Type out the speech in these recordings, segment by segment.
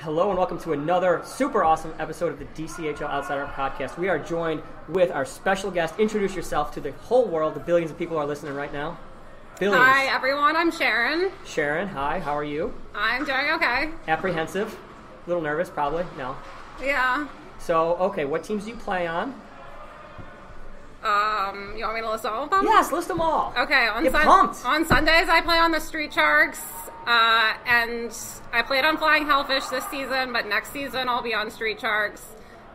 Hello and welcome to another super awesome episode of the DCHL Outsider Podcast. We are joined with our special guest. Introduce yourself to the whole world, the billions of people who are listening right now. Billions. Hi everyone, I'm Sharon. Sharon, hi, how are you? I'm doing okay. Apprehensive? A little nervous, probably? No. Yeah. So, okay, what teams do you play on? You want me to list all of them? Yes, list them all. Okay, on Sundays I play on the Street Sharks, and I played on Flying Hellfish this season, but next season I'll be on Street Sharks,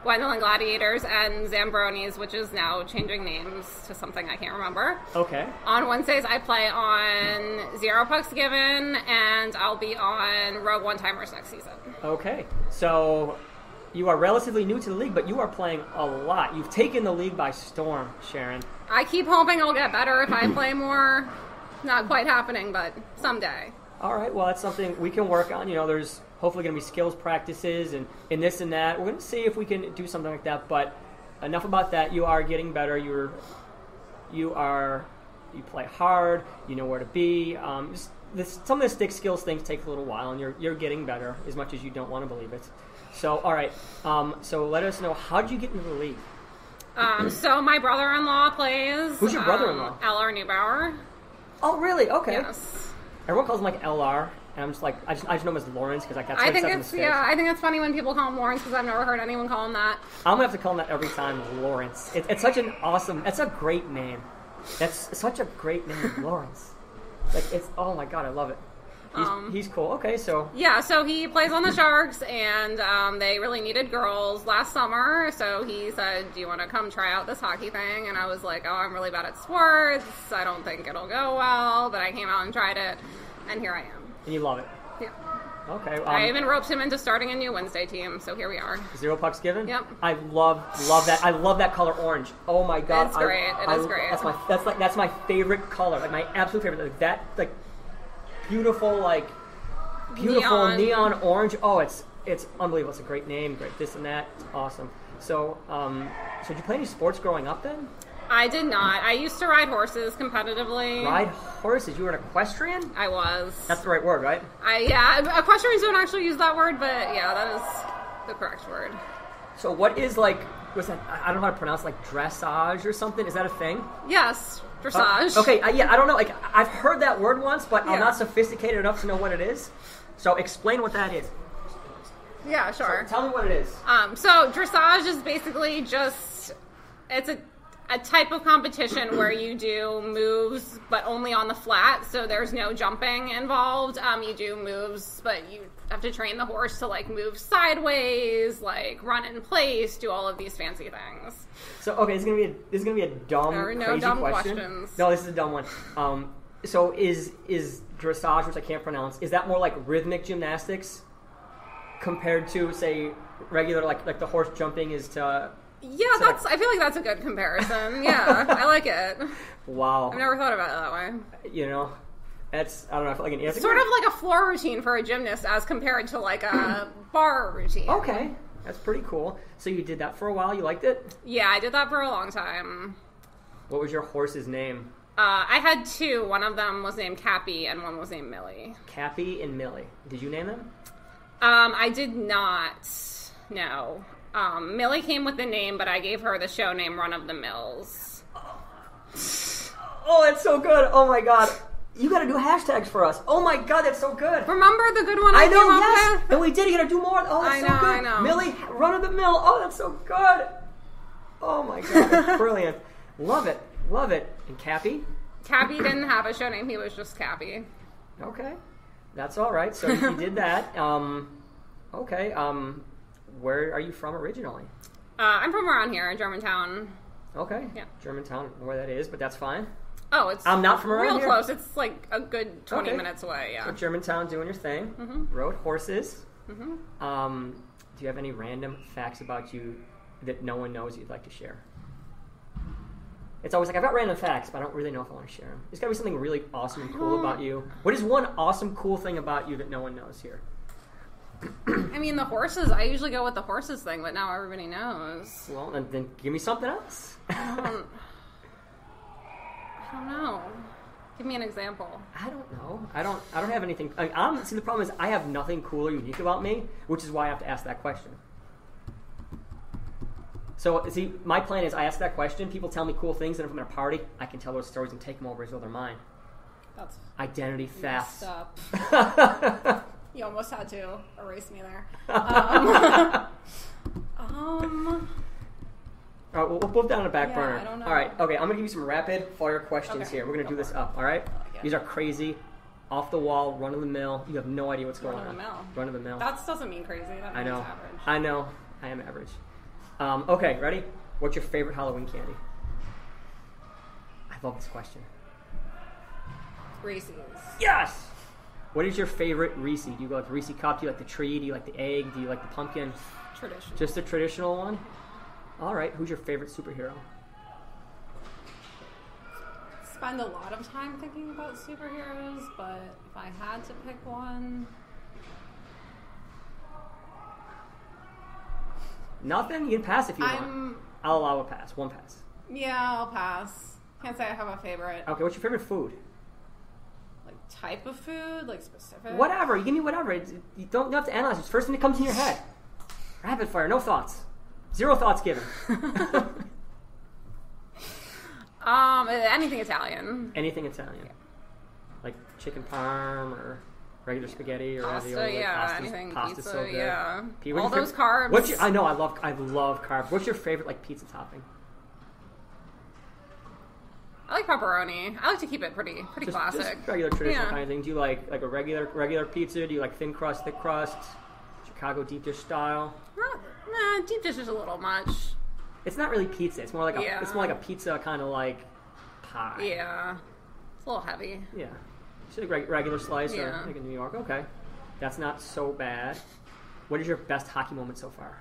Gwendolyn Gladiators, and Zambronis, which is now changing names to something I can't remember. Okay. On Wednesdays I play on Zero Pucks Given, and I'll be on Rogue One-Timers next season. Okay, so you are relatively new to the league, but you are playing a lot. You've taken the league by storm, Sharon. I keep hoping I'll get better if I play more. Not quite happening, but someday. All right, well, that's something we can work on. You know, there's hopefully going to be skills practices and this and that. We're going to see if we can do something like that, but enough about that. You are getting better. You play hard. You know where to be. Some of the stick skills things take a little while, and you're getting better as much as you don't want to believe it. So, all right. So let us know, how did you get into the league? So my brother-in-law plays. Who's your brother-in-law? LR Neubauer. Oh, really? Okay. Yes. Everyone calls him like LR, and I'm just like, I just know him as Lawrence because like that's I think it's funny when people call him Lawrence because I've never heard anyone call him that. I'm gonna have to call him that every time, Lawrence. It's such an awesome. That's a great name. That's such a great name, Lawrence. Like oh my god, I love it. He's cool. Okay, so yeah, so he plays on the Sharks, and they really needed girls last summer. So he said, "Do you want to come try out this hockey thing?" And I was like, "Oh, I'm really bad at sports. I don't think it'll go well." But I came out and tried it, and here I am. And you love it. Yeah. Okay. I even roped him into starting a new Wednesday team, so here we are. Zero Pucks Given? Yep. I love that. I love that color orange. Oh my god. It's great. It is great. That's my favorite color. Like my absolute favorite. Like that beautiful neon orange. Oh, it's unbelievable. It's a great name. Great this and that. It's awesome. So did you play any sports growing up then? I did not. I used to ride horses competitively. Ride horses? You were an equestrian? I was. That's the right word, right? Equestrians don't actually use that word, but yeah, that is the correct word. So what is was that, I don't know how to pronounce, dressage or something? Is that a thing? Yes, dressage. Okay, I don't know. I've heard that word once, but I'm not sophisticated enough to know what it is. So explain what that is. Yeah, sure. So tell me what it is. So dressage is basically it's a type of competition where you do moves, but only on the flat, so there's no jumping involved. You do moves, but you have to train the horse to move sideways, run in place, do all of these fancy things. So okay, this is gonna be a dumb, there are no crazy dumb question. questions. No, this is a dumb one. So is dressage, which I can't pronounce, is that more like rhythmic gymnastics compared to, say, regular like the horse jumping is to? Yeah, I feel like that's a good comparison. Yeah, I like it. Wow. I've never thought about it that way. You know, I don't know. I feel like it's sort of like a floor routine for a gymnast as compared to a bar routine. Okay, that's pretty cool. So you did that for a while. You liked it? Yeah, I did that for a long time. What was your horse's name? I had two. One of them was named Cappy, and one was named Millie. Cappy and Millie. Did you name them? I did not. No. Millie came with the name, but I gave her the show name Run of the Mills. Oh, that's so good. Oh, my God. You got to do hashtags for us. Oh, my God, that's so good. Remember the good one I know, came yes. up with? And we did. You got to do more. Oh, that's so good. I know. Millie, Run of the Mill. Oh, that's so good. Oh, my God. That's brilliant. Love it. Love it. And Cappy? Cappy didn't have a show name. He was just Cappy. Okay. That's all right. So you did that. Okay. Where are you from originally? I'm from around here in Germantown. Okay. Yeah. Germantown, where that is, but that's fine. Oh, it's I'm not from around real here. Close. It's a good 20 minutes away, yeah. So Germantown, doing your thing. Mm-hmm. Rode horses. Mm-hmm. Do you have any random facts about you that no one knows you'd like to share? It's always I've got random facts, but I don't really know if I want to share them. There's got to be something really awesome and cool about you. What is one awesome, cool thing about you that no one knows here? I mean, the horses. I usually go with the horses thing, but now everybody knows. Well, then give me something else. I don't know. Give me an example. I don't know. I don't have anything. See, the problem is I have nothing cool or unique about me, which is why I have to ask that question. So, see, my plan is I ask that question, people tell me cool things, and if I'm at a party, I can tell those stories and take them over as though they're mine. That's identity theft. You almost had to erase me there. All right, we'll put down on the back burner. I don't know. All right, okay, I'm going to give you some rapid fire questions here. We're going to do this up, all right? Like These are crazy, off the wall, run of the mill. You have no idea what's going on. Run of the mill. That doesn't mean crazy. That means average. I know. I am average. Okay, ready? What's your favorite Halloween candy? I love this question. Reese's. Yes! What is your favorite Reese? Do you like the Reese cup? Do you like the tree? Do you like the egg? Do you like the pumpkin? Traditional. Just the traditional one? All right. Who's your favorite superhero? Spend a lot of time thinking about superheroes, but if I had to pick one... Nothing? You can pass if you want. I'll allow a pass. One pass. Yeah, I'll pass. Can't say I have a favorite. Okay, what's your favorite food? Like type of food? Like specific? Whatever. You give me whatever. You don't have to analyze it. It's the first thing that comes in your head. Rapid fire. No thoughts. Zero thoughts given. Anything Italian. Anything Italian. Yeah. Like chicken parm or regular spaghetti or pasta, ravioli. Anything Pasta's pizza, so good. yeah. All those carbs. I know, I love carbs. What's your favorite like pizza topping? I like pepperoni. I like to keep it pretty classic. Just regular traditional kind of thing. Do you like a regular pizza? Do you like thin crust, thick crust, Chicago deep dish style? Deep dish is a little much. It's not really pizza. It's more like a pizza kind of like pie. Yeah, it's a little heavy. Yeah, just a regular slice or like in New York. Okay, that's not so bad. What is your best hockey moment so far?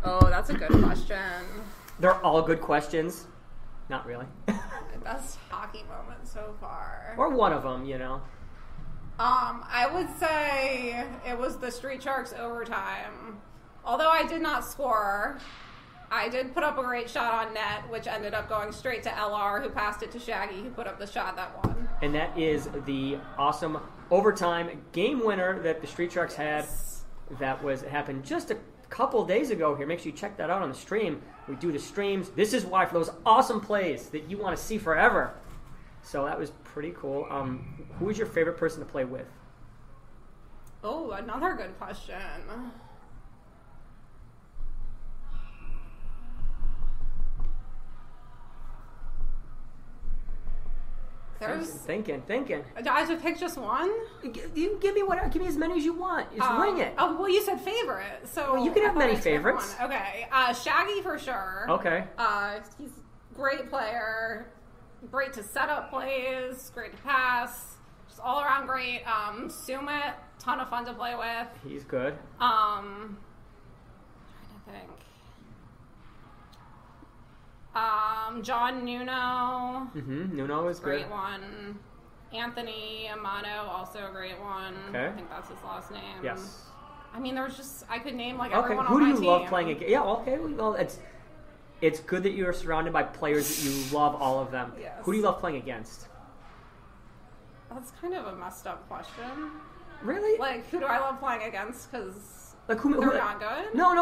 Oh, that's a good question. They're all good questions. Not really. My best hockey moment so far. Or one of them, you know. I would say it was the Street Sharks overtime. Although I did not score, I did put up a great shot on net, which ended up going straight to LR, who passed it to Shaggy, who put up the shot that won. And that is the awesome overtime game winner that the Street Sharks had. That happened just a couple days ago here. Make sure you check that out on the stream. We do the streams. This is why, for those awesome plays that you want to see forever. So that was pretty cool. Who is your favorite person to play with? Oh, another good question. Thinking. Do I have to pick just one? You give me whatever. Give me as many as you want. Just wing it. Oh, well, you said favorite, so well, you can have many favorites. Okay, Shaggy for sure. Okay. He's a great player. Great to set up plays. Great to pass. Just all around great. Sumit, ton of fun to play with. He's good. Trying to think. John Nuno. Nuno is great good. One. Anthony Amano, also a great one. Okay. I think that's his last name. Yes. I mean, I could name like everyone Who on my team. Who do you love playing against? Yeah, okay. Well, it's good that you're surrounded by players that you love all of them. Yes. Who do you love playing against? That's kind of a messed up question. Really? Like, who do I love playing against? Because like who? They're not good? No.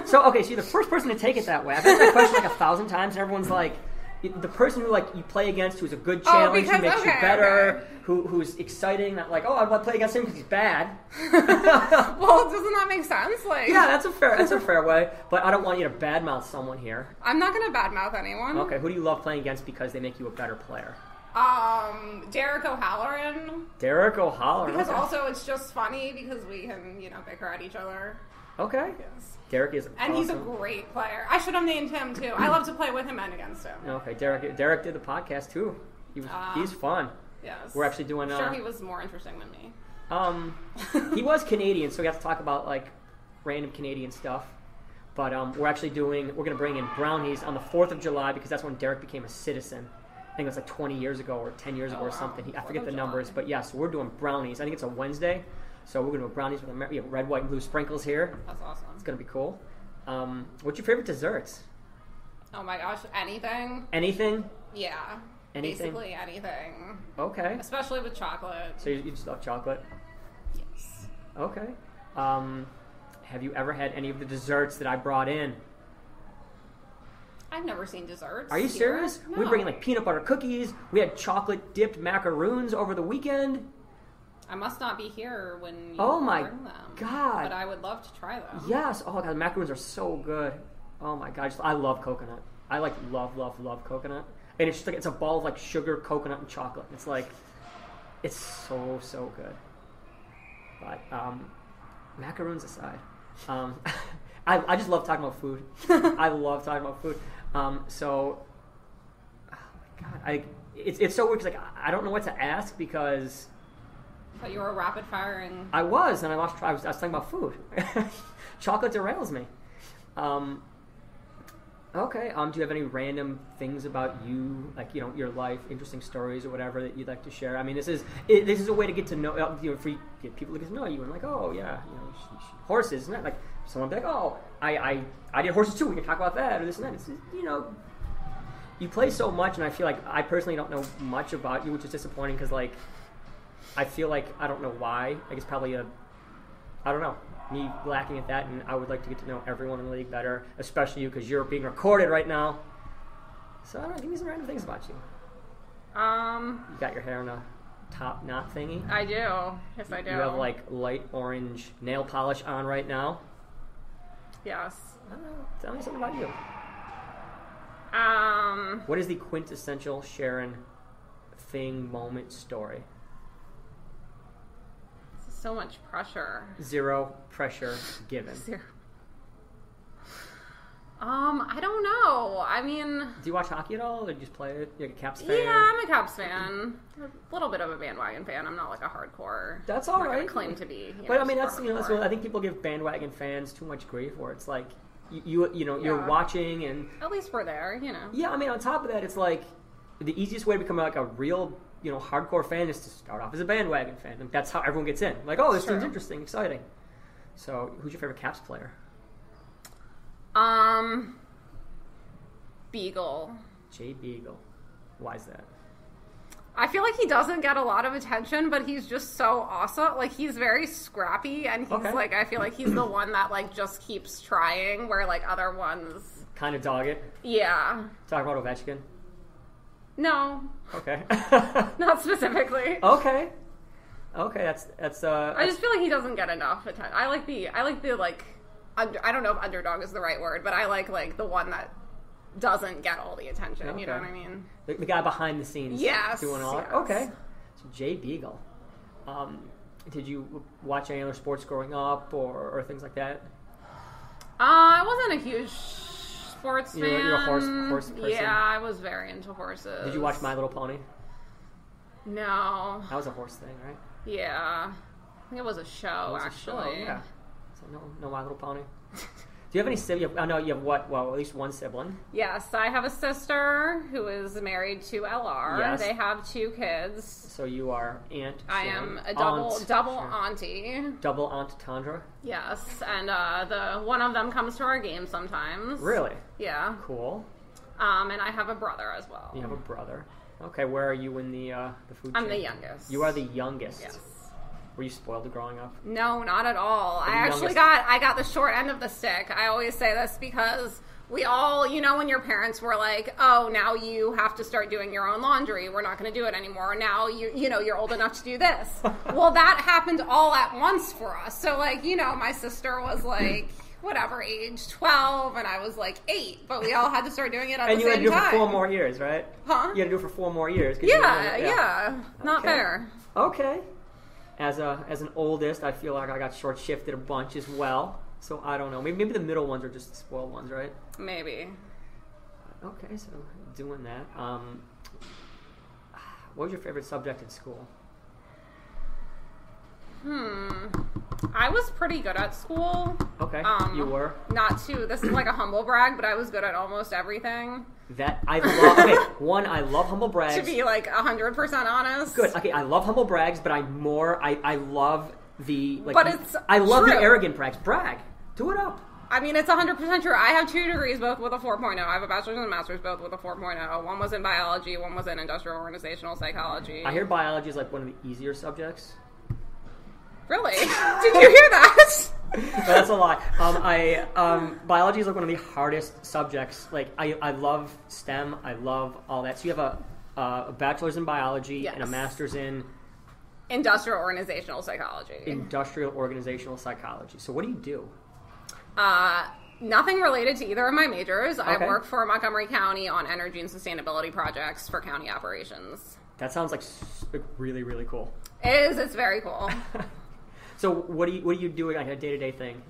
So, okay, so you're the first person to take it that way. I've asked that question like 1,000 times, and everyone's like, the person who like you play against, who's a good challenge, who makes you better, who's exciting. Not like, I want to play against him because he's bad. Well, doesn't that make sense? Like, yeah, that's a fair way. But I don't want you to badmouth someone here. I'm not going to badmouth anyone. Okay, who do you love playing against because they make you a better player? Derek O'Halloran. Derek O'Halloran. Because also it's just funny because we can, bicker at each other. Okay. Yes. Derek is and awesome. He's a great player. I should have named him too. I love to play with him and against him. Okay, Derek did the podcast too. He's fun. Yes. We're actually doing. Sure, he was more interesting than me. He was Canadian, so we got to talk about like random Canadian stuff. But we're going to bring in brownies on the 4th of July because that's when Derek became a citizen. I think it was like 20 years ago or 10 years ago or something. I forget the numbers, but yeah, so we're doing brownies. I think it's a Wednesday, so we're going to do brownies with red, white, and blue sprinkles here. That's awesome. It's going to be cool. What's your favorite desserts? Oh my gosh, anything. Anything? Yeah. Anything? Basically anything. Okay. Especially with chocolate. So you just love chocolate? Yes. Okay. Have you ever had any of the desserts that I brought in? I've never seen desserts. Are you serious? No. We bring like peanut butter cookies. We had chocolate dipped macaroons over the weekend. I must not be here when you Oh my bring them. God. But I would love to try them. Yes. Oh god, the macaroons are so good. Oh my god, I love coconut. I like love coconut. And it's just like it's a ball of like sugar, coconut, and chocolate. It's like it's so good. But macaroons aside, I just love talking about food. I love talking about food. So, oh my god, it's so weird because like I don't know what to ask because. But you were rapid firing. I was, and I was talking about food. Chocolate derails me. Okay. Do you have any random things about you, like your life, interesting stories or whatever that you'd like to share? I mean, this is a way to get to know for get people to get to know you and like, oh yeah, horses, isn't it? Like someone be like, oh, I did horses too. We can talk about that or this and that. It's you play so much, and I feel like I personally don't know much about you, which is disappointing because like I feel like I don't know why. I guess probably I don't know. Me lacking at that, and I would like to get to know everyone in the league better, especially you, because you're being recorded right now. So I don't know, give me some random things about you. You got your hair in a top knot thingy. I do. Yes, I do. You have like light orange nail polish on right now. Yes. I don't know. Tell me something about you. What is the quintessential Sharon thing, moment, story? So much pressure. Zero pressure given. Zero. I don't know. I mean, do you watch hockey at all, or do you just play it? You're like a Caps fan? Yeah, I'm a Caps fan. A little bit of a bandwagon fan. I'm not like a hardcore. That's all I'm not right. gonna claim to be. But I mean, that's that's what I think people give bandwagon fans too much grief for. It's like you're watching and at least we're there. Yeah, I mean, on top of that, it's like the easiest way to become like a real hardcore fan is to start off as a bandwagon fan. And that's how everyone gets in. Like, oh, this team's interesting, exciting. So, who's your favorite Caps player? Beagle. Jay Beagle. Why is that? I feel like he doesn't get a lot of attention, but he's just so awesome. Like, he's very scrappy, and he's like, I feel like he's the one that like just keeps trying, where like other ones kind of dog it. Yeah. Talk about Ovechkin. No. Okay. Not specifically. Okay. That's. I just feel like he doesn't get enough attention. I like the I don't know if underdog is the right word, but I like the one that doesn't get all the attention. Okay. You know what I mean? The guy behind the scenes. Yes. Doing all that. Okay. So Jay Beagle. Did you watch any other sports growing up or things like that? I wasn't a huge sports fan. You're a horse person? Yeah, I was very into horses. Did you watch My Little Pony? No. That was a horse thing, right? Yeah. I think it was a show, actually. Yeah. So no My Little Pony? Do you have any siblings? I know you have what? Well, at least one sibling. Yes, I have a sister who is married to LR. Yes. They have 2 kids. So you are Aunt Sharon. I am a double auntie. Double Aunt Tandra? Yes, and the one of them comes to our game sometimes. Really? Yeah. Cool. And I have a brother as well. You have a brother. Okay, where are you in the food chain? I'm the youngest. You are the youngest. Yes. Were you spoiled growing up? No, not at all. I got the short end of the stick. I always say this because we all, when your parents were like, oh, now you have to start doing your own laundry. We're not going to do it anymore. Now you're old enough to do this. Well, that happened all at once for us. So my sister was like, whatever age, 12, and I was like 8, but we all had to start doing it at the same time. And you had to do it for 4 more years, right? Huh? You had to do it for 4 more years. Yeah. Not fair. Okay. As an oldest, I feel like I got short shifted a bunch as well. So I don't know. Maybe the middle ones are just the spoiled ones, right? Maybe. Okay, so doing that. What was your favorite subject in school? I was pretty good at school. Okay, you were? This is like a humble brag, but I was good at almost everything. That I love. Okay, one, I love humble brags. To be like 100% honest. Good. Okay, I love humble brags, but I love the But it's I love true. the arrogant brags. Brag. Do it up. I mean, it's 100% true. I have 2 degrees, both with a 4.0. I have a bachelor's and a master's, both with a 4.0. One was in biology, one was in industrial organizational psychology. I hear biology is like one of the easier subjects. Really? Did you hear that? That's a lie. Biology is like one of the hardest subjects. Like, I love STEM. I love all that. So you have a bachelor's in biology, yes, and a master's in industrial organizational psychology. Industrial organizational psychology. So what do you do? Nothing related to either of my majors. Okay. I work for Montgomery County on energy and sustainability projects for county operations. That sounds like really, really cool. It is. It's very cool. So what do you do like a day-to-day thing?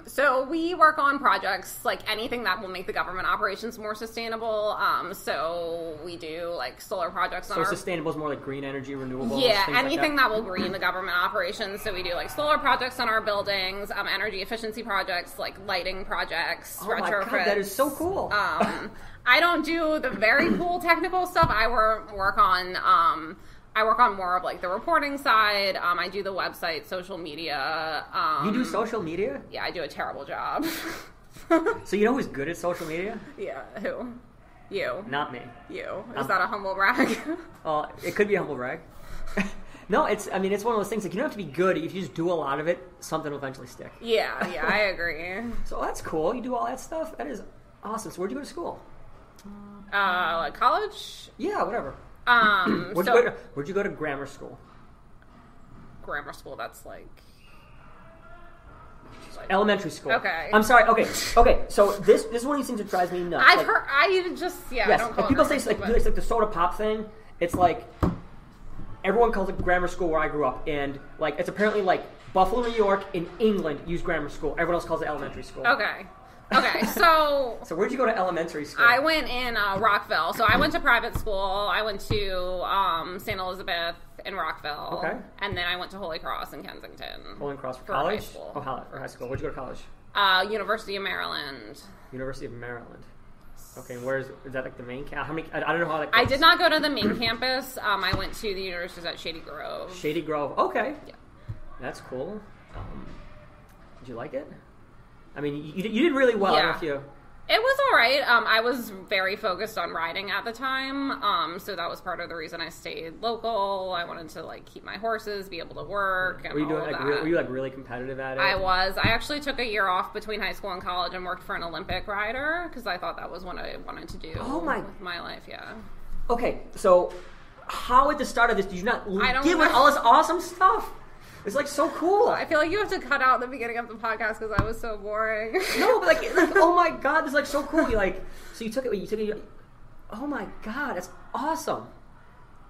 So we work on projects like anything that will make the government operations more sustainable. So we do like solar projects on So sustainable is more like green energy, renewables. Yeah, things anything like that will green the government operations. So we do like solar projects on our buildings, energy efficiency projects, like lighting projects, Oh retrofits. my God, that is so cool. I don't do the very cool technical stuff. I work on more of like the reporting side. I do the website, social media. You do social media? Yeah, I do a terrible job. So you know who's good at social media? Yeah, who? You. Not me. You. Is that a humble brag? It could be a humble brag. No, it's one of those things, like, you don't have to be good. If you just do a lot of it, something will eventually stick. Yeah, I agree. So that's cool. You do all that stuff? That is awesome. So where'd you go to school? Like college? Yeah, whatever. Where'd you go to grammar school? Grammar school, that's like Elementary school. Okay. I'm sorry. Okay. So this is one of these things that drives me nuts. I've heard. I just Yes. I don't call If people say it it's like the soda pop thing, it's like everyone calls it grammar school where I grew up, and like it's apparently like Buffalo, New York, in England use grammar school. Everyone else calls it elementary school. Okay. So where'd you go to elementary school? I went in Rockville. So I went to private school. I went to St. Elizabeth in Rockville. Okay. And then I went to Holy Cross in Kensington. Holy Cross for high college? school. For high school. Where'd you go to college? University of Maryland. University of Maryland. Okay, and is that like the main campus? How many? I don't know how that. I did not go to the main campus. I went to the universities at Shady Grove. Shady Grove. Okay. Yeah. That's cool. Did you like it? I mean, you did really well. Yeah. If you... It was all right. I was very focused on riding at the time, so that was part of the reason I stayed local. I wanted to like keep my horses, be able to work, and were you doing all of like that. were you like really competitive at it? I was. I actually took a year off between high school and college and worked for an Olympic rider because I thought that was what I wanted to do. With my life. Yeah. Okay, so how at the start of this did you not give know. it all this awesome stuff? It's like so cool. I feel like you have to cut out the beginning of the podcast because I was so boring. No, but like oh my God, this is like so cool. You took it. Oh my God, that's awesome.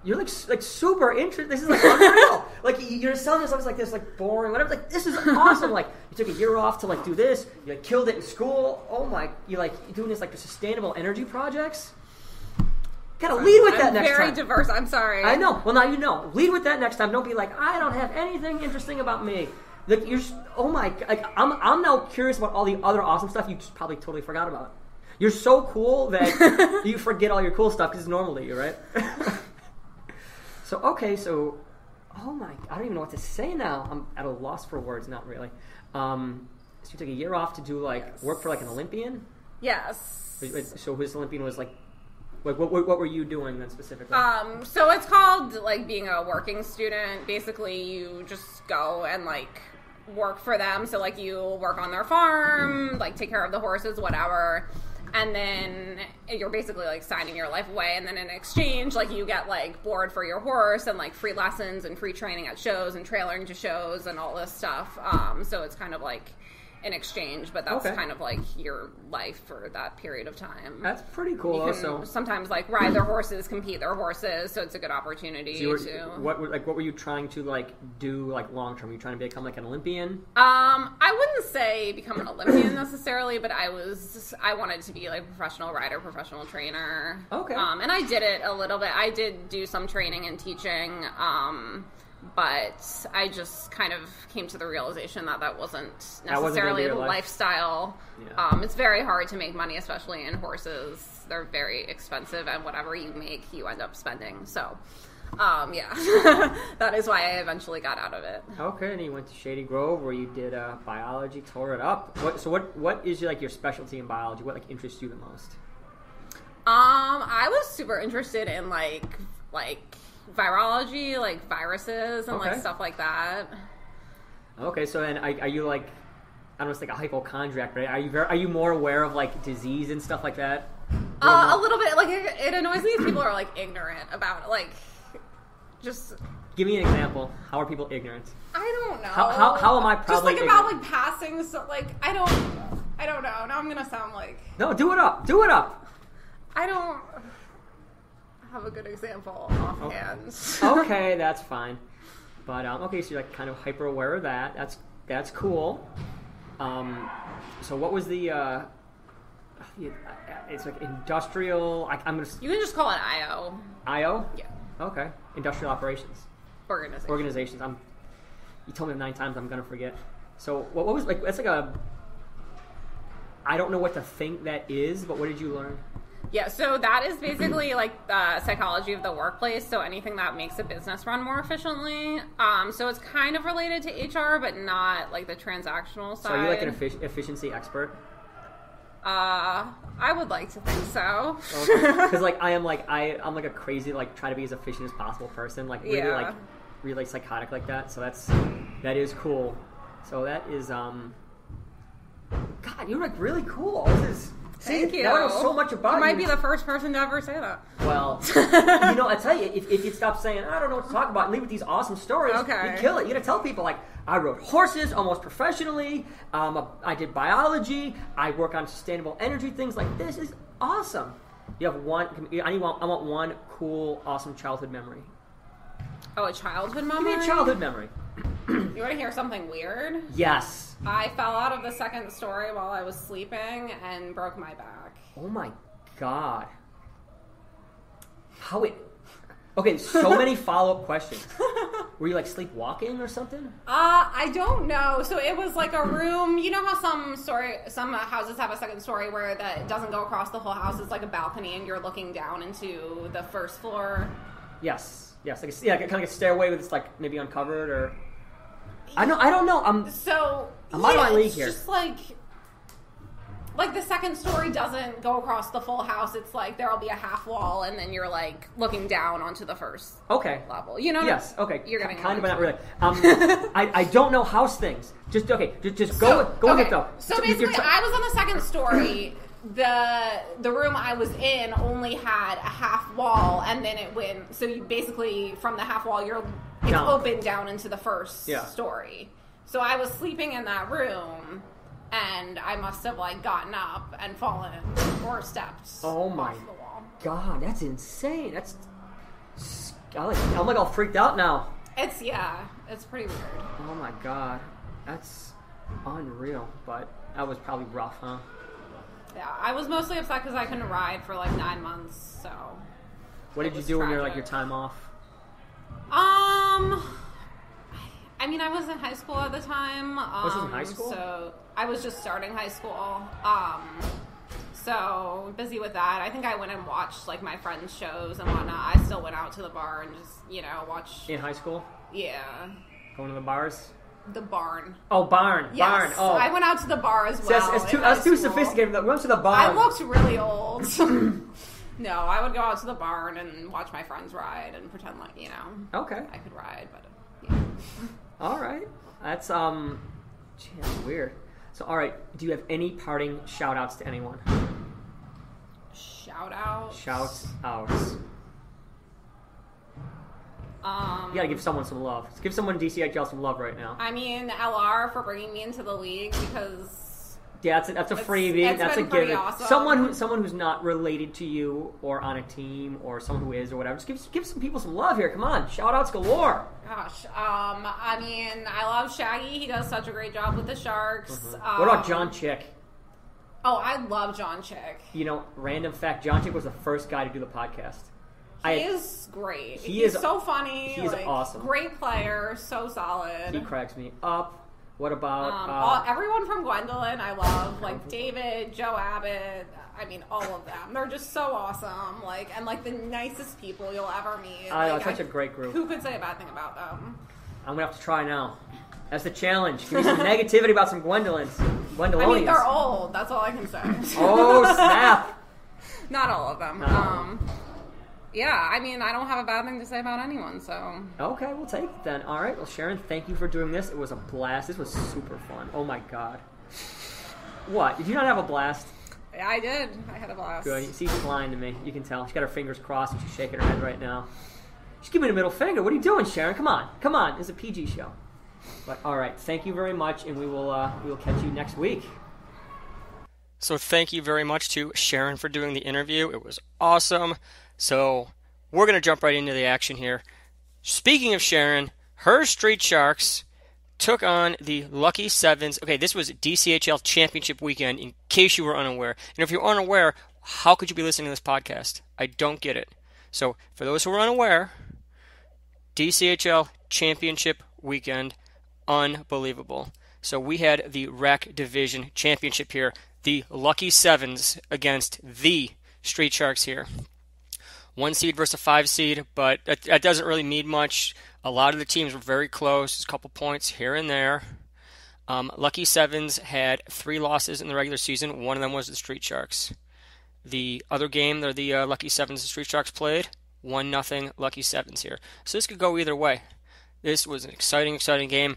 You're like super interested. This is like unreal. Like you're selling yourself as like this, like boring, whatever. Like this is awesome. Like you took a year off to like do this. You like killed it in school. Oh my, you like doing this like the sustainable energy projects. Gotta lead with that next time. Very diverse. I'm sorry. I know. Well, now you know. Lead with that next time. Don't be like, I don't have anything interesting about me. Like you're. Oh my. Like I'm now curious about all the other awesome stuff you just probably totally forgot about. You're so cool that you forget all your cool stuff because it's normal to you, right? So oh my. I don't even know what to say now. I'm at a loss for words. Not really. So you took a year off to do work for like an Olympian. Yes. So his Olympian was like. Like what were you doing then specifically? So it's called like being a working student. Basically, you just go and like work for them. So like you work on their farm, like take care of the horses, whatever. And then you're basically like signing your life away. And then in exchange, like you get like board for your horse and like free lessons and free training at shows and trailering to shows and all this stuff. So it's kind of like in exchange, but that's kind of like your life for that period of time. That's pretty cool. You can sometimes like ride their horses, compete their horses, so it's a good opportunity to. What were you trying to like do like long term? Were you trying to become like an Olympian? I wouldn't say become an Olympian necessarily, but I wanted to be like a professional rider, professional trainer. Okay. And I did it a little bit. I did do some training and teaching. But I just kind of came to the realization that wasn't necessarily the lifestyle. Yeah. It's very hard to make money, especially in horses. They're very expensive, and whatever you make, you end up spending. So Yeah. That is why I eventually got out of it. Okay, and you went to Shady Grove where you did biology, tore it up. What is your specialty in biology? What interests you the most? I was super interested in like virology, like viruses and like stuff like that. Okay, so then are you like, I don't know, it's like a hypochondriac, but are you more aware of like disease and stuff like that? A little bit. Like it annoys me if people are like ignorant about like just. Give me an example. How are people ignorant? I don't know. How am I probably just like about like passing? So like I don't know. Now I'm gonna sound like. No, do it up. Do it up. I don't have a good example offhand. Okay, that's fine. But okay, so you're like kind of hyper aware of that. That's cool. So what was the? It's like industrial. I'm gonna. You can just call it IO. IO? Yeah. Okay. Industrial operations. Organizations. You told me 9 times. I'm gonna forget. So what was like? That's like a. I don't know what to think that is, but what did you learn? Yeah, so that is basically like the psychology of the workplace. So anything that makes a business run more efficiently. So it's kind of related to HR, but not like the transactional side. So are you like an efficiency expert? I would like to think so. Because like I'm like a crazy like try to be as efficient as possible person. Like really really psychotic like that. So that is cool. So that is God, you're like really cool. Thank you. Now I know so much about you. You might be the first person to ever say that. Well, I tell you, if you stop saying, I don't know what to talk about, and leave with these awesome stories, you kill it. You gotta tell people, like, I rode horses almost professionally, I did biology, I work on sustainable energy, things like this is awesome. You have I want one cool, awesome childhood memory. Oh, a childhood memory? Give me a childhood memory. You want to hear something weird? Yes. I fell out of the second story while I was sleeping and broke my back. Oh my God. Okay, so many follow-up questions. Were you like sleepwalking or something? I don't know. So it was like a room. You know how some houses have a second story where that doesn't go across the whole house. It's like a balcony and you're looking down into the first floor. Yes. Like kind of like a stairway with it's like maybe uncovered or. I don't know. I'm out of my league here. It's just like the second story doesn't go across the full house. It's like there'll be a half wall, and then you're like looking down onto the first level. You know? Yes. Okay. You're getting kind of, but not really. I don't know house things. Just go with it though. So basically, I was on the second story. The room I was in only had a half wall, and then it went. So you basically from the half wall, it's open down into the first story. So I was sleeping in that room, and I must have like gotten up and fallen or stepped. Oh my off the wall. God, that's insane. I'm like all freaked out now. It's pretty weird. Oh my God, that's unreal. But that was probably rough, huh? Yeah, I was mostly upset because I couldn't ride for like 9 months. So, what did you do when you're like your time off? I mean, I was in high school at the time. Was it in high school? So I was just starting high school. So busy with that. I think I went and watched like my friends' shows and whatnot. I still went out to the bar and just watch. In high school? Yeah. Going to the bars? The barn. Oh, barn. Yes. Barn. Oh. I went out to the bar as well. That's too sophisticated. We went to the barn. I looked really old. No, I would go out to the barn and watch my friends ride and pretend like, Okay. I could ride, but yeah. All right. That's weird. So, all right, do you have any parting shout-outs to anyone? Shout-outs? Shout-outs. You gotta give someone some love. Give someone DCHL some love right now. I mean, LR for bringing me into the league because... Yeah, that's a freebie. That's a given. Awesome. Someone who's not related to you or on a team or someone who is or whatever. Just give some people some love here. Come on, shout-outs galore. Gosh, I mean, I love Shaggy. He does such a great job with the Sharks. Mm-hmm. What about John Chick? Oh, I love John Chick. Random fact, John Chick was the first guy to do the podcast. He is great. He's so funny. He's awesome. Great player. So solid. He cracks me up. What about everyone from Gwendolyn? I love David, Joe Abbott. I mean, all of them. They're just so awesome. And the nicest people you'll ever meet. It's such a great group. Who could say a bad thing about them? I'm gonna have to try now. That's the challenge. Give me some negativity about some Gwendolinians. I mean, they're old. That's all I can say. Oh, snap. Not all of them. Yeah, I mean, I don't have a bad thing to say about anyone, so... Okay, we'll take it then. All right, well, Sharon, thank you for doing this. It was a blast. This was super fun. Oh, my God. What? Did you not have a blast? Yeah, I did. I had a blast. Good. She's lying to me. You can tell. She's got her fingers crossed and she's shaking her head right now. She's giving me the middle finger. What are you doing, Sharon? Come on. Come on. It's a PG show. But, all right, thank you very much, and we will catch you next week. So thank you very much to Sharon for doing the interview. It was awesome. So we're going to jump right into the action here. Speaking of Sharon, her Street Sharks took on the Lucky Sevens. Okay, this was DCHL Championship weekend, in case you were unaware. And if you're unaware, how could you be listening to this podcast? I don't get it. So for those who are unaware, DCHL Championship weekend, unbelievable. So we had the RAC Division Championship here. The Lucky Sevens against the Street Sharks here. 1 seed versus a 5 seed, but that doesn't really mean much. A lot of the teams were very close. There's a couple points here and there. Lucky Sevens had 3 losses in the regular season. One of them was the Street Sharks. The other game that the Lucky Sevens and Street Sharks played, 1-0 Lucky Sevens here. So this could go either way. This was an exciting game.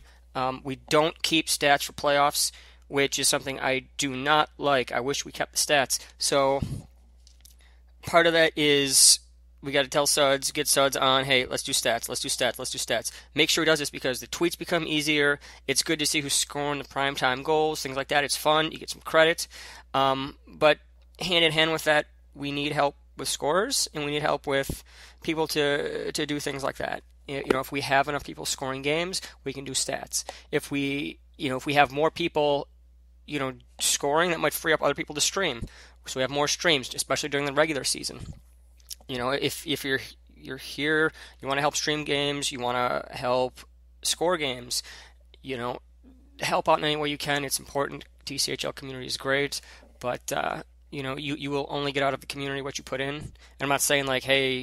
We don't keep stats for playoffs, which is something I do not like. I wish we kept the stats. So part of that is we got to tell Suds, get Suds on, hey, let's do stats. Make sure he does this because the tweets become easier. It's good to see who's scoring the primetime goals, things like that. It's fun. You get some credit. But hand in hand with that, we need help with scorers, and we need help with people to do things like that. If we have enough people scoring games, we can do stats. If we have more people, scoring, that might free up other people to stream. So we have more streams, especially during the regular season. If you're here, you want to help stream games, you want to help score games, help out in any way you can. It's important. DCHL community is great, but you will only get out of the community what you put in. And I'm not saying hey,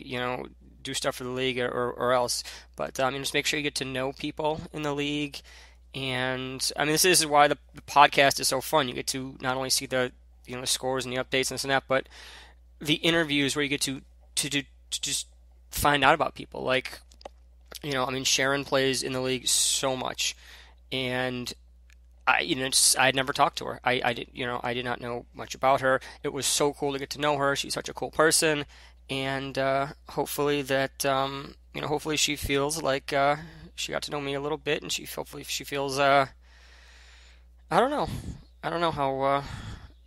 do stuff for the league or else, but just make sure you get to know people in the league. And this is why the podcast is so fun. You get to not only see the the scores and the updates and this and that, but the interviews where you get to just find out about people. Sharon plays in the league so much, and I'd never talked to her. I did not know much about her. It was so cool to get to know her. She's such a cool person, and hopefully she feels like she got to know me a little bit, and hopefully she feels I don't know how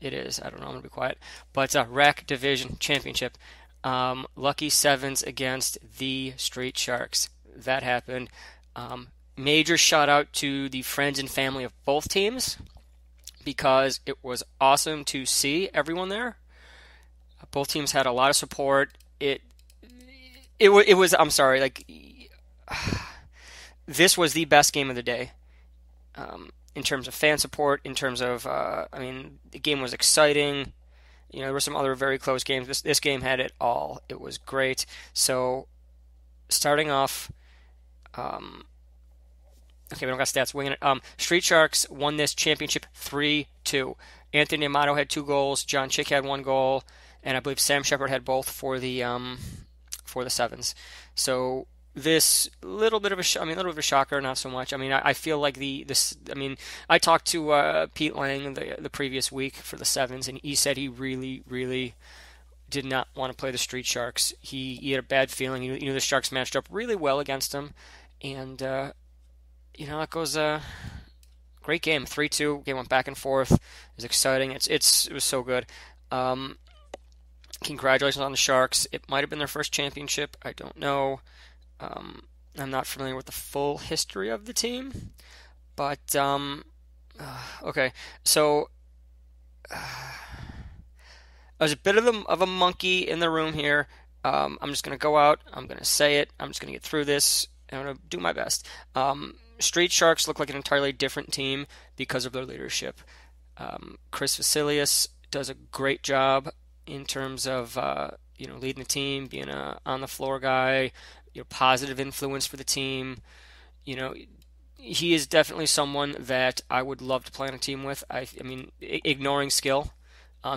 it is. I don't know. I'm gonna be quiet. But RAC Division Championship, Lucky Sevens against the Street Sharks. That happened. Major shout out to the friends and family of both teams because it was awesome to see everyone there. Both teams had a lot of support. It was. I'm sorry. This was the best game of the day. In terms of fan support, in terms of, the game was exciting. There were some other very close games. This game had it all. It was great. So, starting off, okay, we don't got stats. Winging it. Street Sharks won this championship 3-2. Anthony Amato had 2 goals. John Chick had 1 goal, and I believe Sam Shepard had both for the Sevens. So this little bit of a shocker, not so much. I feel like I talked to Pete Lang the previous week for the Sevens, and he said he really, really did not want to play the Street Sharks. He had a bad feeling. He knew the Sharks matched up really well against him, and it goes great game, 3-2. Game went back and forth. It was exciting. It was so good. Congratulations on the Sharks. It might have been their first championship. I don't know. I'm not familiar with the full history of the team, but okay. So I was a bit of a monkey in the room here. I'm just gonna go out. I'm gonna say it. I'm just gonna get through this. I'm gonna do my best. Street Sharks look like an entirely different team because of their leadership. Chris Vasilius does a great job in terms of leading the team, being a on the floor guy, positive influence for the team. He is definitely someone that I would love to play on a team with. I mean, ignoring skill,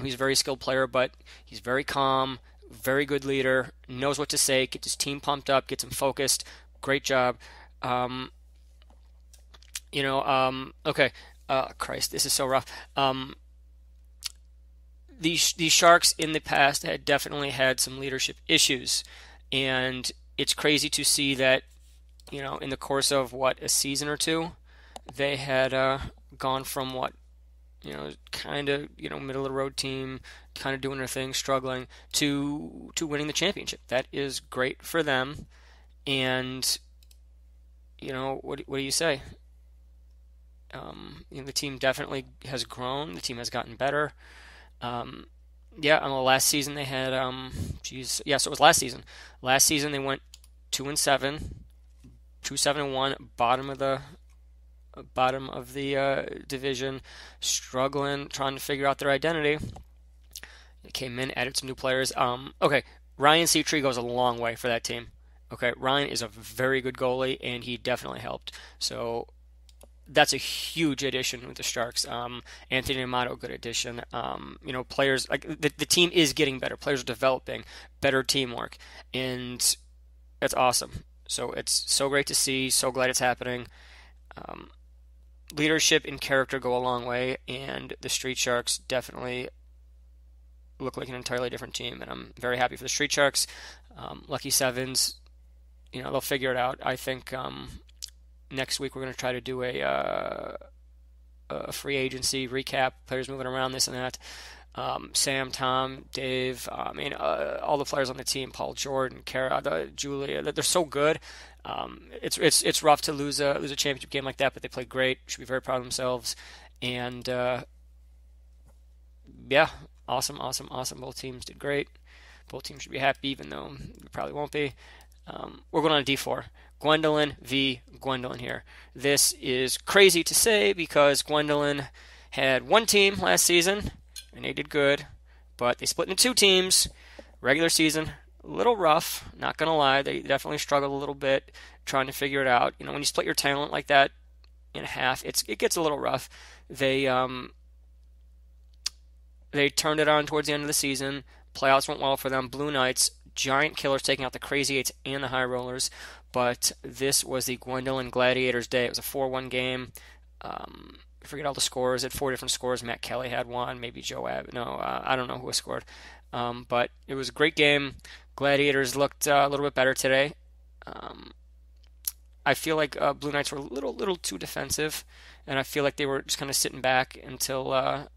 he's a very skilled player, but he's very calm, very good leader, knows what to say, gets his team pumped up, gets them focused. Great job. Okay. Christ, this is so rough. These Sharks in the past had definitely had some leadership issues, and it's crazy to see that, in the course of a season or two, they had gone from kind of middle of the road team, kind of doing their thing, struggling, to winning the championship. That is great for them, and what do you say? The team definitely has grown. The team has gotten better. On the last season they had so it was last season. Last season they went 2-7, 2-7-1, bottom of the division, struggling, trying to figure out their identity. They came in, added some new players. Ryan Seatree goes a long way for that team. Okay, Ryan is a very good goalie, and he definitely helped. So that's a huge addition with the Sharks. Anthony Amato, good addition. Players like the team is getting better. Players are developing, better teamwork, and that's awesome. So it's so great to see. So glad it's happening. Leadership and character go a long way, and the Street Sharks definitely look like an entirely different team, and I'm very happy for the Street Sharks. Lucky Sevens, they'll figure it out. I think next week we're going to try to do a free agency recap, players moving around, this and that. Sam, Tom, Dave, all the players on the team, Paul Jordan, Kara, Julia, they're so good. It's rough to lose a championship game like that, but they played great. Should be very proud of themselves. And awesome. Both teams did great. Both teams should be happy, even though they probably won't be. We're going on to D4. Gwendolyn v. Gwendolyn here. This is crazy to say because Gwendolyn had one team last season, and they did good, but they split into two teams. Regular season, a little rough, not going to lie. They definitely struggled a little bit trying to figure it out. When you split your talent like that in half, it gets a little rough. They turned it on towards the end of the season. Playoffs went well for them. Blue Knights, giant killers, taking out the Crazy Eights and the High Rollers. But this was the Gwendolyn Gladiators' day. It was a 4-1 game. I forget all the scores. It had 4 different scores. Matt Kelly had one. Maybe Joe Abbott. No, I don't know who scored. But it was a great game. Gladiators looked a little bit better today. I feel like Blue Knights were a little too defensive, and I feel like they were just kind of sitting back until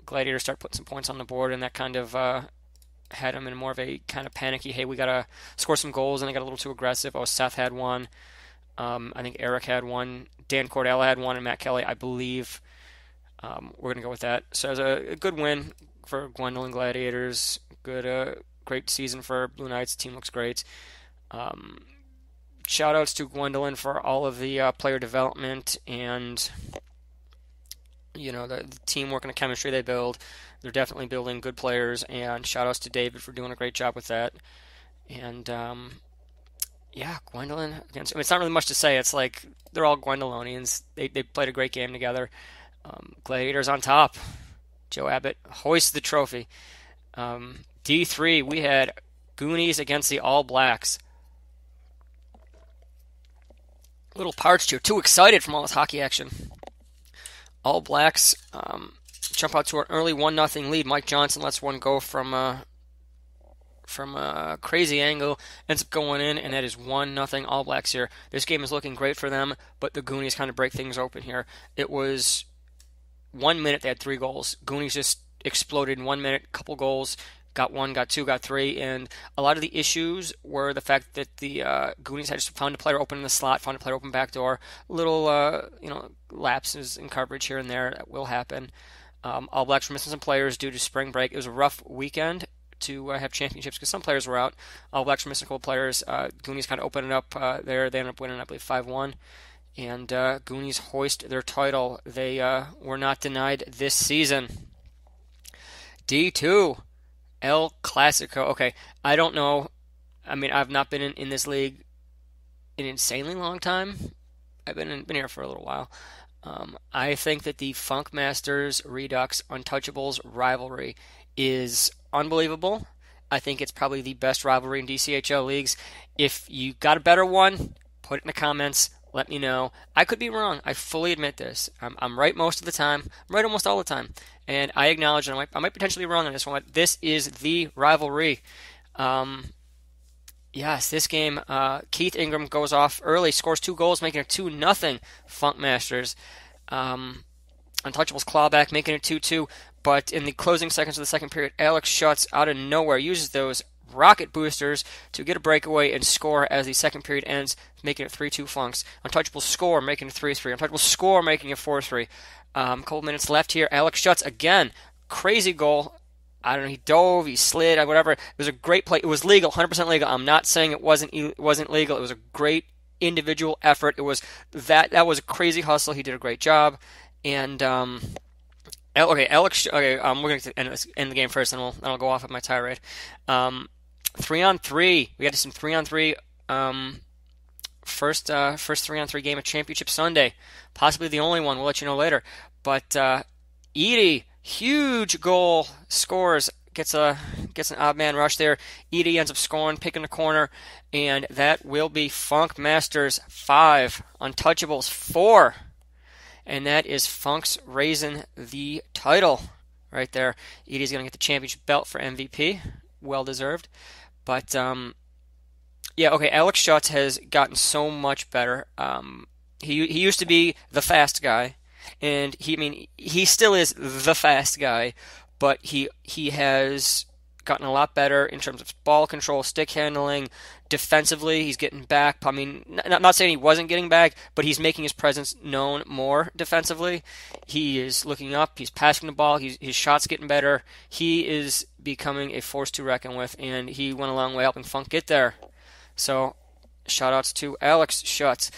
Gladiators started putting some points on the board, and that kind of had them in more of a kind of panicky, hey, we got to score some goals, and they got a little too aggressive. Seth had one. I think Eric had one. Dan Cordella had one, and Matt Kelly, I believe. We're going to go with that. So it was a good win for Gwendolyn Gladiators. Good, great season for Blue Knights. The team looks great. Shout-outs to Gwendolyn for all of the player development and the teamwork and the chemistry they build. They're definitely building good players, and shout-outs to David for doing a great job with that. And Gwendolyn against. It's not really much to say. It's like they're all Gwendolonians. They played a great game together. Gladiators on top. Joe Abbott hoists the trophy. D3, we had Goonies against the All Blacks. A little parched here. Too excited from all this hockey action. All Blacks jump out to an early 1-0 lead. Mike Johnson lets one go from a crazy angle, ends up going in, and that is 1-0 All Blacks here. This game is looking great for them, but the Goonies kind of break things open here. It was 1 minute, they had 3 goals. Goonies just exploded in 1 minute, couple goals, got 1, got 2, got 3, and a lot of the issues were the fact that the Goonies had just found a player open in the slot, found a player open back door, little lapses in coverage here and there that will happen. All Blacks were missing some players due to spring break. It was a rough weekend to have championships because some players were out. All Blacks were missing a couple players. Goonies kind of opened it up there. They ended up winning, I believe, 5-1. And Goonies hoist their title. They were not denied this season. D2, El Clasico. Okay, I don't know. I mean, I've not been in this league an insanely long time. I've been here for a little while. I think that the Funkmasters Redux Untouchables rivalry is unbelievable. I think it's probably the best rivalry in DCHL leagues. If you got a better one, put it in the comments. Let me know. I could be wrong. I fully admit this. I'm right most of the time. I'm right almost all the time. And I acknowledge that I might potentially be wrong on this one. But this is the rivalry. Yes, this game, Keith Ingram goes off early, scores 2 goals, making it 2-0 Funkmasters. Untouchables clawback, making it 2-2. But in the closing seconds of the second period, Alex Schutz, out of nowhere, uses those rocket boosters to get a breakaway and score as the second period ends, making it 3-2 Funks. Untouchables score, making it 3-3. Untouchables score, making it 4-3. A couple minutes left here. Alex Schutz, again, crazy goal. I don't know, he dove, he slid, whatever. It was a great play. It was legal, 100% legal. I'm not saying it wasn't legal. It was a great individual effort. It was that was a crazy hustle. He did a great job. And Alex. Okay, we're going to end the game first, and I'll go off of my tirade. 3-on-3. We got some 3-on-3. First 3-on-3 game of Championship Sunday. Possibly the only one. We'll let you know later. But Edie, huge goal, scores, gets an odd man rush there. Edie ends up scoring, picking the corner, and that will be Funkmasters 5, Untouchables 4. And that is Funk's raising the title right there. Edie's going to get the championship belt for MVP. Well deserved. But, Alex Schutz has gotten so much better. He used to be the fast guy. And he still is the fast guy, but he has gotten a lot better in terms of ball control, stick handling, defensively. He's getting back. I mean, not saying he wasn't getting back, but he's making his presence known more defensively. He is looking up. He's passing the ball. His shot's getting better. He is becoming a force to reckon with, and he went a long way helping Funk get there. So, shout-outs to Alex Schutz.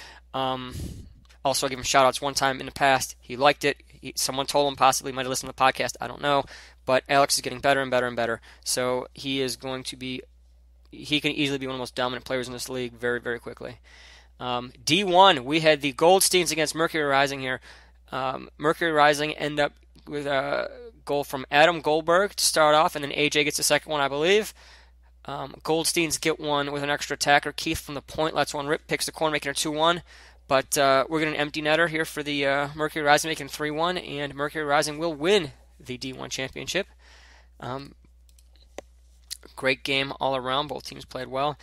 Also, I gave him shout-outs one time in the past. He liked it. Someone told him, possibly might have listened to the podcast. I don't know. But Alex is getting better and better and better. So he is going to be... He can easily be one of the most dominant players in this league very, very quickly. D1, we had the Goldsteins against Mercury Rising here. Mercury Rising end up with a goal from Adam Goldberg to start off, and then AJ gets the second one, I believe. Goldsteins get one with an extra attacker. Keith from the point lets one rip, picks the corner, making it 2-1. But we're getting an empty netter here for the Mercury Rising, making 3-1, and Mercury Rising will win the D1 championship. Great game all around. Both teams played well.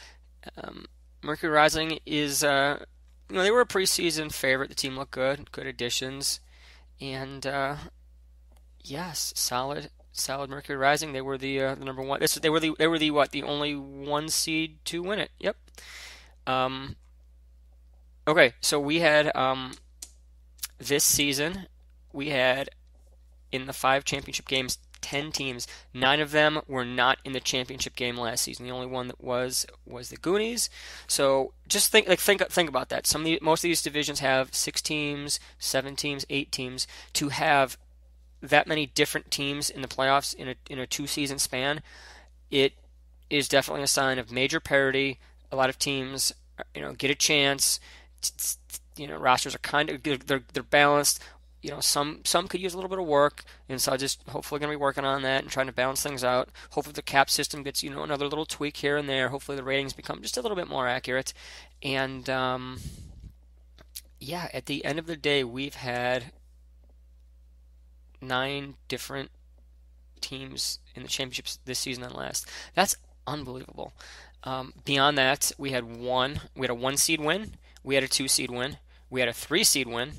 Mercury Rising is, they were a preseason favorite. The team looked good additions, and yes, solid Mercury Rising. They were the number one. They were the only one seed to win it. Yep. Okay, so we had this season, we had in the 5 championship games, 10 teams. 9 of them were not in the championship game last season. The only one that was the Goonies. So just think about that. Most of these divisions have 6 teams, 7 teams, 8 teams. To have that many different teams in the playoffs in a 2-season span, it is definitely a sign of major parity. A lot of teams, get a chance. Rosters are kind of they're balanced. Some could use a little bit of work, and so I just hopefully going to be working on that and trying to balance things out. Hopefully the cap system gets another little tweak here and there. Hopefully the ratings become just a little bit more accurate. And at the end of the day, we've had 9 different teams in the championships this season and last. That's unbelievable. Beyond that, we had a 1-seed win. We had a 2-seed win. We had a 3-seed win.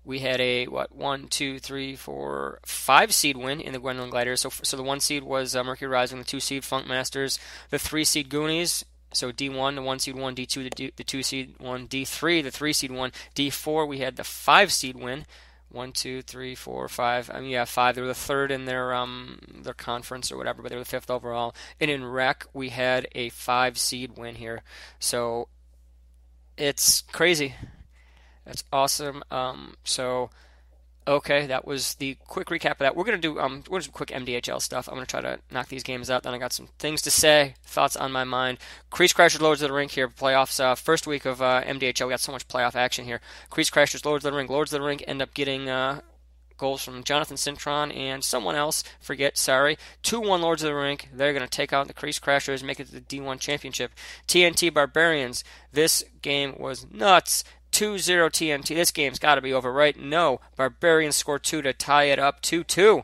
We had a 5-seed win in the Gwendolyn Gliders. So the 1-seed was Mercury Rising, the 2-seed Funkmasters, the 3-seed Goonies. So D1, the 1-seed won, D2, the 2-seed won, D3, the 3-seed won, D4. We had the 5-seed win. 1, 2, 3, 4, 5. 5. They were the 3rd in their conference or whatever, but they were the 5th overall. And in rec, we had a 5-seed win here. So it's crazy. That's awesome. Okay, that was the quick recap of that. We're gonna do some quick MDHL stuff. I'm gonna try to knock these games out. Then I got some things to say, thoughts on my mind. Crease Crashers, Lords of the Rink here, playoffs. First week of MDHL, we got so much playoff action here. Crease Crashers, Lords of the Rink. Lords of the Rink end up getting goals from Jonathan Cintron and someone else. 2-1 Lords of the Rink. They're gonna take out the Crease Crashers, make it to the D1 Championship. TNT Barbarians. This game was nuts. 2-0 TNT. This game's got to be over, right? No. Barbarians score 2 to tie it up 2-2.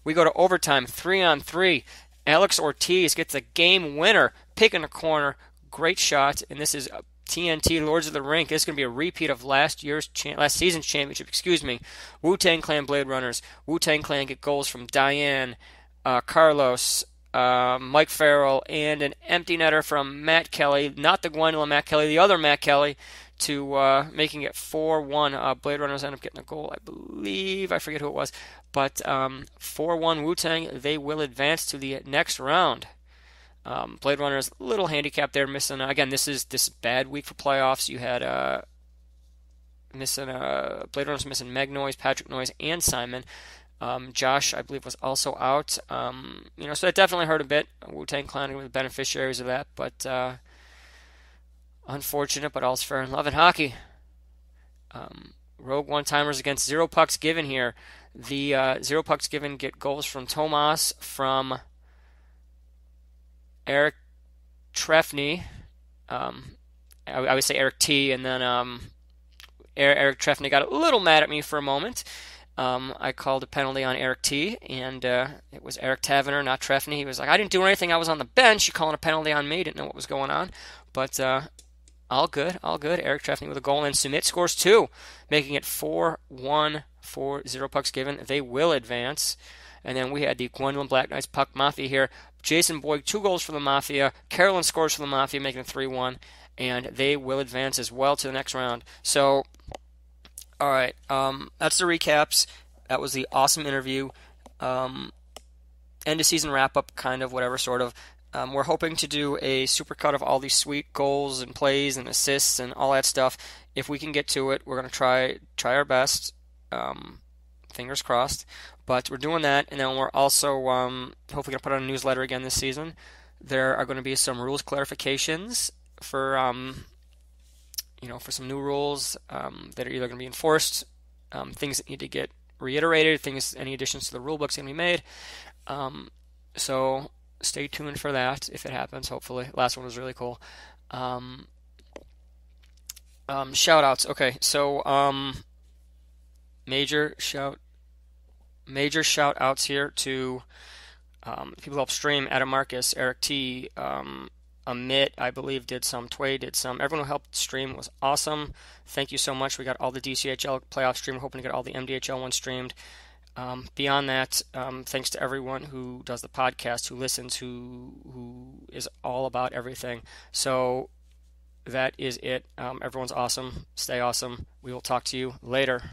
We go to overtime, 3-on-3. Alex Ortiz gets a game winner. Pick in the corner. Great shot. And this is TNT Lords of the Rink. This is going to be a repeat of last season's championship. Wu-Tang Clan Blade Runners. Wu-Tang Clan get goals from Diane, Carlos, Mike Farrell, and an empty netter from Matt Kelly. Not the Gwendolyn Matt Kelly, the other Matt Kelly, to making it 4-1. Blade Runners end up getting a goal, I believe. I forget who it was. But 4-1 Wu-Tang. They will advance to the next round. Blade Runners, little handicap there, missing. Again, this is bad week for playoffs. You had Blade Runners missing Meg Noyes, Patrick Noyes, and Simon. Josh, I believe, was also out. So that definitely hurt a bit. Wu-Tang Clan were the beneficiaries of that, but unfortunate, but all's fair in love and hockey. Rogue one-timers against Zero Pucks Given here. The Zero Pucks Given get goals from Tomas, from Eric Trefny. I would say Eric T, and then Eric Trefny got a little mad at me for a moment. I called a penalty on Eric T, and it was Eric Tavener, not Trefny. He was like, I didn't do anything. I was on the bench. You calling a penalty on me. Didn't know what was going on. But all good. Eric Trefny with a goal, and Sumit scores 2, making it 4-1 for Zero Pucks Given. They will advance. And then we had the Gwendolyn Black Knights Puck Mafia here. Jason Boyd, 2 goals for the Mafia. Carolyn scores for the Mafia, making it 3-1. And they will advance as well to the next round. So, all right, that's the recaps. That was the awesome interview. End of season wrap up, kind of, whatever, sort of. We're hoping to do a supercut of all these sweet goals and plays and assists and all that stuff. If we can get to it, we're going to try our best. Fingers crossed. But we're doing that, and then we're also hopefully going to put out a newsletter again this season. There are going to be some rules clarifications for for some new rules that are either going to be enforced, things that need to get reiterated, any additions to the rule book's going to be made. So stay tuned for that if it happens, hopefully. Last one was really cool. Shout outs. Okay, so major shout outs here to people who helped stream: Adam Marcus, Eric T, Amit, I believe, did some. Tway did some. Everyone who helped stream was awesome. Thank you so much. We got all the DCHL playoff stream. We're hoping to get all the MDHL ones streamed. Beyond that, thanks to everyone who does the podcast, who listens, who is all about everything. So that is it. Everyone's awesome. Stay awesome. We will talk to you later.